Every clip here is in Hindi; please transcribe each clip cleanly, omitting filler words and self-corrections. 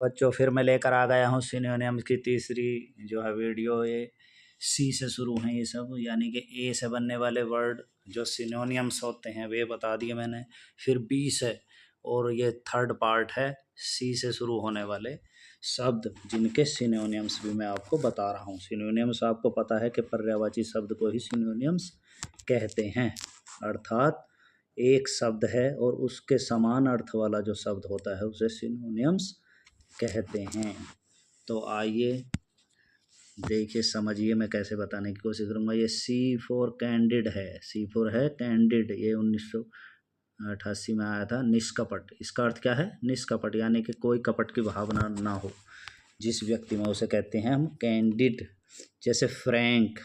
बच्चों फिर मैं लेकर आ गया हूँ सिनोनिम्स की तीसरी जो है वीडियो। ये सी से शुरू हैं ये सब, यानी कि ए से बनने वाले वर्ड जो सिनोनिम्स होते हैं वे बता दिए मैंने। फिर बी से, और ये थर्ड पार्ट है सी से शुरू होने वाले शब्द जिनके सिनोनिम्स भी मैं आपको बता रहा हूँ। सिनोनिम्स आपको पता है कि पर्यायवाची शब्द को ही सिनोनिम्स कहते हैं, अर्थात एक शब्द है और उसके समान अर्थ वाला जो शब्द होता है उसे सिनोनिम्स कहते हैं। तो आइए देखिए समझिए, मैं कैसे बताने की कोशिश करूँगा। ये सी फॉर कैंडिड है, सी फॉर है कैंडिड, ये 1988 में आया था। निष्कपट, इसका अर्थ क्या है? निष्कपट, यानी कि कोई कपट की भावना ना हो जिस व्यक्ति में, उसे कहते हैं हम कैंडिड। जैसे फ्रैंक,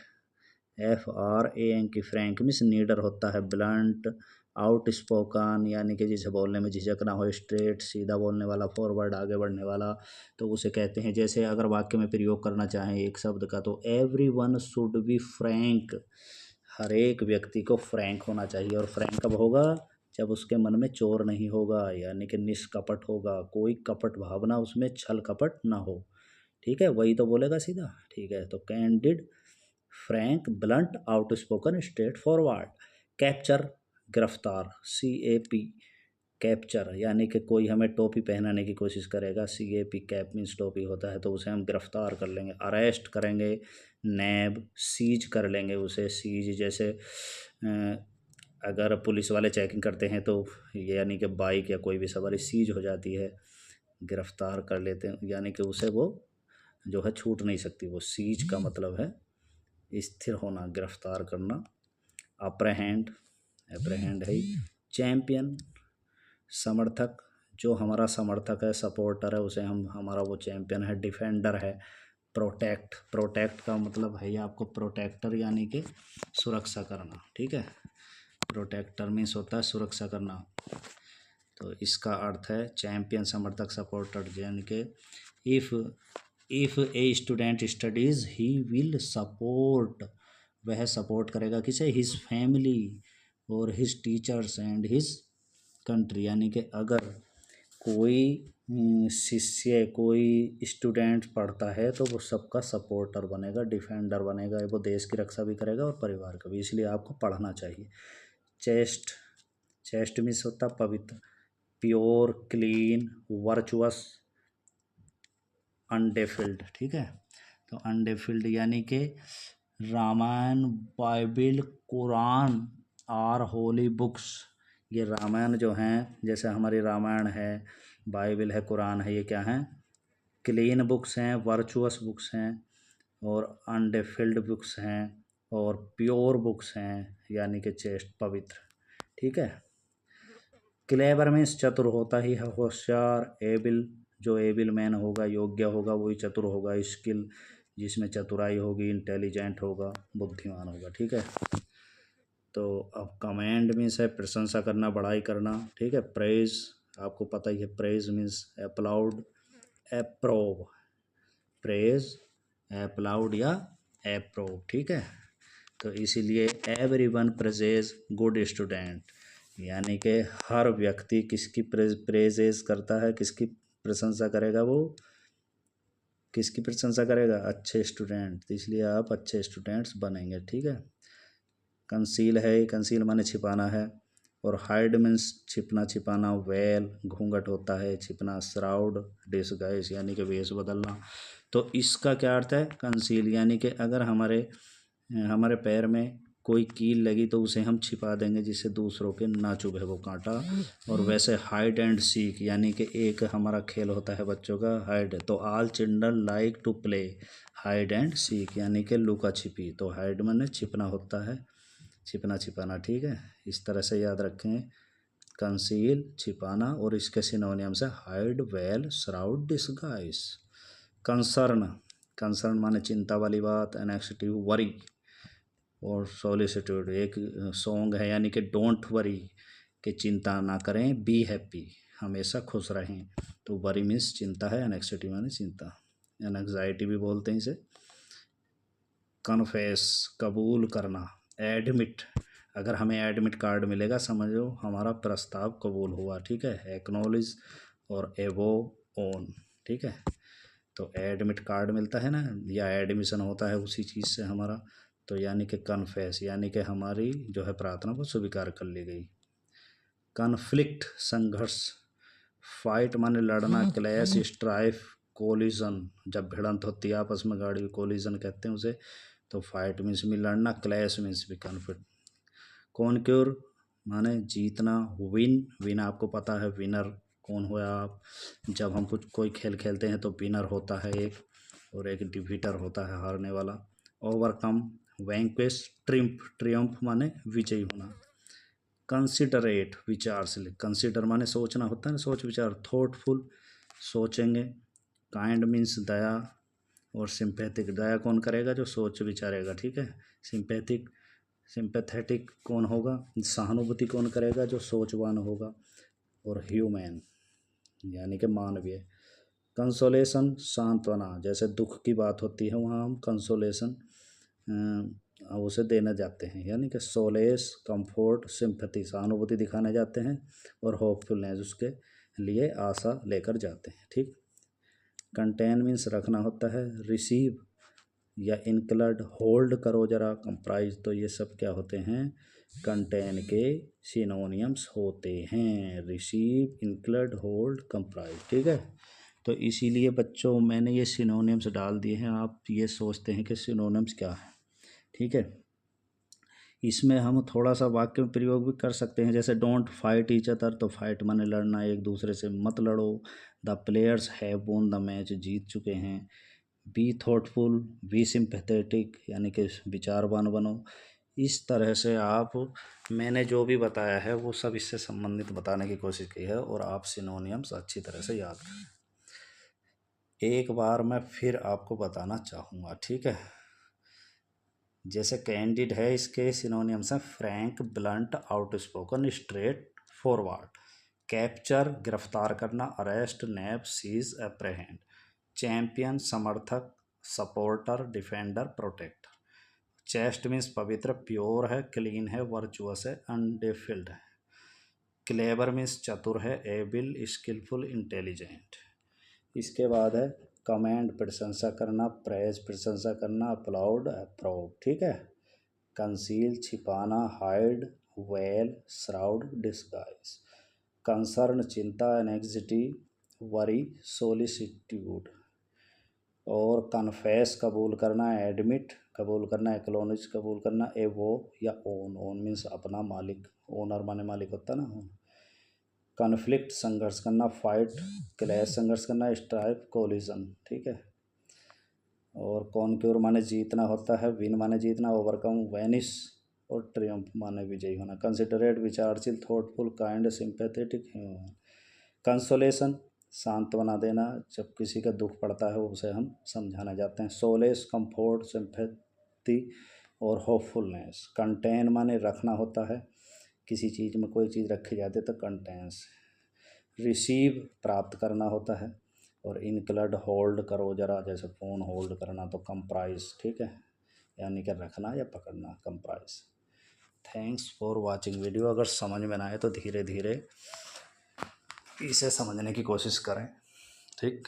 FRANK की, फ्रैंक मीन्स नीडर होता है। ब्लंट, आउट स्पोकन, यानी कि जिसे बोलने में झिझक ना हो। स्ट्रेट, सीधा बोलने वाला। फॉरवर्ड, आगे बढ़ने वाला, तो उसे कहते हैं। जैसे अगर वाक्य में प्रयोग करना चाहें एक शब्द का, तो एवरीवन शुड बी फ्रैंक, हर एक व्यक्ति को फ्रैंक होना चाहिए। और फ्रैंक कब होगा? जब उसके मन में चोर नहीं होगा, यानी कि निष्कपट होगा, कोई कपट भावना उसमें, छल कपट ना हो। ठीक है, वही तो बोलेगा सीधा। ठीक है, तो candid, Frank, blunt, outspoken, straight forward. Capture, गिरफ्तार, CAP, कैप्चर, यानी कि कोई हमें टोपी पहनाने की कोशिश करेगा, CAP, कैप मीन्स टोपी होता है, तो उसे हम गिरफ्तार कर लेंगे। अरेस्ट करेंगे, नैब, सीज कर लेंगे उसे। सीज जैसे अगर पुलिस वाले चेकिंग करते हैं तो यानी कि बाइक या कोई भी सवारी सीज हो जाती है, गिरफ्तार कर लेते हैं, यानी कि उसे वो जो है छूट नहीं सकती। वो सीज का मतलब है स्थिर होना, गिरफ्तार करना। अप्रहेंड, अप्रहेंड है। चैंपियन, समर्थक, जो हमारा समर्थक है, सपोर्टर है, उसे हम, हमारा वो चैंपियन है। डिफेंडर है। प्रोटेक्ट, प्रोटेक्ट का मतलब है आपको प्रोटेक्टर, यानी कि सुरक्षा करना। ठीक है, प्रोटेक्टर मीन्स होता है सुरक्षा करना। तो इसका अर्थ है चैंपियन, समर्थक, सपोर्टर, यानी कि if a student studies he will support, वह सपोर्ट करेगा किसे? हिज फैमिली और his teachers and his country, यानी कि अगर कोई शिष्य, कोई स्टूडेंट पढ़ता है तो वो सबका सपोर्टर बनेगा, डिफेंडर बनेगा, वो देश की रक्षा भी करेगा और परिवार का भी, इसलिए आपको पढ़ना चाहिए। चेस्ट, चेस्ट मीन्स होता पवित्र। Pure, clean, virtuous, undefiled. ठीक है, तो अनडेफिल्ड यानी कि Ramayan, Bible, Quran are holy books. ये रामायण जो हैं, जैसे हमारी रामायण है, बाइबिल है, कुरान है, ये क्या हैं? क्लीन बुक्स हैं, वर्चुअस बुक्स हैं, और अनडेफिल्ड बुक्स हैं, और प्योर बुक्स हैं, यानी कि चेस्ट, पवित्र। ठीक है। क्लेवर मीन्स चतुर होता ही है, होशियार। एबिल, जो एबिल मैन होगा, योग्य होगा, वही चतुर होगा। स्किल, जिसमें चतुराई होगी। इंटेलिजेंट होगा, बुद्धिमान होगा। ठीक है, तो अब कमेंड मीन्स है प्रशंसा करना, बड़ाई करना। ठीक है। प्रेज, आपको पता ही है, प्रेज मीन्स अप्लाउड, अप्रोव। प्रेज, अप्लाउड या अप्रोव। ठीक है, तो इसीलिए एवरीवन प्रेजेज गुड स्टूडेंट, यानी कि हर व्यक्ति किसकी प्रेजेज करता है, किसकी प्रशंसा करेगा? वो किसकी प्रशंसा करेगा? अच्छे स्टूडेंट, तो इसलिए आप अच्छे स्टूडेंट्स बनेंगे। ठीक है। कंसील है, कंसील माने छिपाना है, और हाइड मीन्स छिपना, छिपाना। वेल, घूंघट होता है, छिपना। श्राउड, डिसगाइज, यानी कि वेश बदलना। तो इसका क्या अर्थ है? कंसील, यानी कि अगर हमारे हमारे पैर में कोई कील लगी तो उसे हम छिपा देंगे जिससे दूसरों के ना चुभे वो कांटा। और वैसे हाइड एंड सीक, यानी कि एक हमारा खेल होता है बच्चों का, हाइड। तो all children like to play hide and seek, यानी कि लुका छिपी। तो हाइड माने छिपना होता है, छिपना, छिपाना। ठीक है, इस तरह से याद रखें। कंसील, छिपाना, और इसके सिनोनियम से hide, well, shroud, disguise. Concern, concern माने चिंता वाली बात। एनेक्सिटिव, वरी और सॉलिसिट्यूड। एक सॉन्ग है, यानी कि डोंट वरी, कि चिंता ना करें। बी हैप्पी, हमेशा खुश रहें। तो वरी मीन्स चिंता है, एनेक्सिटी माने चिंता, एनजाइटी भी बोलते हैं इसे। कन्फेस, कबूल करना। एडमिट, अगर हमें एडमिट कार्ड मिलेगा, समझो हमारा प्रस्ताव कबूल हुआ। ठीक है। एक्नॉलेज और एवो ओन, ठीक है। तो एडमिट कार्ड मिलता है ना, या एडमिशन होता है उसी चीज़ से हमारा, तो यानी कि कन्फेस यानी कि हमारी जो है प्रार्थना को स्वीकार कर ली गई। कन्फ्लिक्ट संघर्ष, फाइट माने लड़ना, क्लैश स्ट्राइफ कोलिजन, जब भिड़ंत होती है आपस में गाड़ी, कोलिजन कहते हैं उसे। तो फाइट मीन्स भी लड़ना, क्लैश मीन्स भी कन्फ्लिक्ट। कॉन्क्योर माने जीतना, विन, विन आपको पता है विनर कौन हुआ आप, जब हम कुछ कोई खेल खेलते हैं तो विनर होता है एक, और एक डिफीटर होता है हारने वाला। ओवरकम, वैंक्विश, ट्रियम्फ माने विजयी होना। कंसिडरेट, विचारशील, कंसिडर माने सोचना होता है ना, सोच विचार। थॉटफुल, सोचेंगे। काइंड मीन्स दया, और सिंपैथिक, दया कौन करेगा, जो सोच विचारेगा, ठीक है। सिंपैथेटिक कौन होगा, सहानुभूति कौन करेगा, जो सोचवान होगा। और ह्यूमैन यानी कि मानवीय। कंसोलेशन, सांत्वना, जैसे दुख की बात होती है वहाँ हम कंसोलेशन उसे देने जाते हैं, यानी कि सोलेस, कंफोर्ट, सिंपैथी, सहानुभूति दिखाने जाते हैं, और होपफुलनेस, उसके लिए आशा लेकर जाते हैं, ठीक। कंटेन मीन्स रखना होता है। रिसीव या इंक्लड, होल्ड करो जरा, कंप्राइज, तो ये सब क्या होते हैं, कंटेन के सिनोनियम्स होते हैं। रिसीव, इंक्लड, होल्ड, कंप्राइज, ठीक है। तो इसीलिए बच्चों मैंने ये सिनोनियम्स डाल दिए हैं, आप ये सोचते हैं कि सिनोनियम्स क्या है, ठीक है। इसमें हम थोड़ा सा वाक्य में प्रयोग भी कर सकते हैं, जैसे डोंट फाइट ईच अदर, तो फाइट माने लड़ना, एक दूसरे से मत लड़ो। The players have won the match, जीत चुके हैं। बी थॉटफुल, बी सिंपैथेटिक, यानी कि विचारवान बनो। इस तरह से आप, मैंने जो भी बताया है वो सब इससे संबंधित बताने की कोशिश की है, और आप सिनोनियम्स अच्छी तरह से याद करें। एक बार मैं फिर आपको बताना चाहूँगा, ठीक है। जैसे कैंडिड है, इसके सिनोनियम्स हैं Frank, blunt, outspoken, straight forward. Capture, गिरफ्तार करना, अरेस्ट, नैप, सीज, एप्रहेंड। चैंपियन, समर्थक, supporter, defender, protect. Chest means पवित्र, प्योर है, क्लीन है, वर्चुअस है, अनडिफिल्ड है। क्लेवर मीन्स चतुर है, एबिल, स्किलफुल, इंटेलिजेंट। इसके बाद है कमेंड, प्रशंसा करना, प्रेज, प्रशंसा करना, अपलाउड, अप्रूव, ठीक है। कंसील, छिपाना, hide, well, shroud, disguise. Concern, चिंता, एनेक्सिटी, वरी, सोलिसिट्यूड। और कन्फेस, कबूल करना, एडमिट, कबूल करना, एक्नॉलेज, कबूल करना, एवो या ओन, ओन मीन्स अपना, मालिक, ओनर माने मालिक होता है ना। कन्फ्लिक्ट, संघर्ष करना, फाइट, क्लैश, संघर्ष करना, स्ट्राइफ, कोलिजन, ठीक है। और कॉन्क्योर माने जीतना होता है, विन माने जीतना, ओवरकम, वैनिश, और ट्रियम्फ माने विजयी होना। कंसिडरेट, विचारशील, thoughtful, kind, sympathetic, human. Consolation, सांत्वना देना, जब किसी का दुख पड़ता है उसे हम समझाना जाते हैं। सोलेस, कंफोर्ट, सिंपैथी, और होपफुलनेस। कंटेन माने रखना होता है, किसी चीज़ में कोई चीज़ रखी जाती है तो कंटेंस। रिसीव, प्राप्त करना होता है। और इनक्लड, होल्ड करो जरा, जैसे फ़ोन होल्ड करना, तो कंप्राइज, ठीक है, यानी कि रखना या पकड़ना, comprise. Thanks for watching video. अगर समझ में ना आए तो धीरे धीरे इसे समझने की कोशिश करें, ठीक।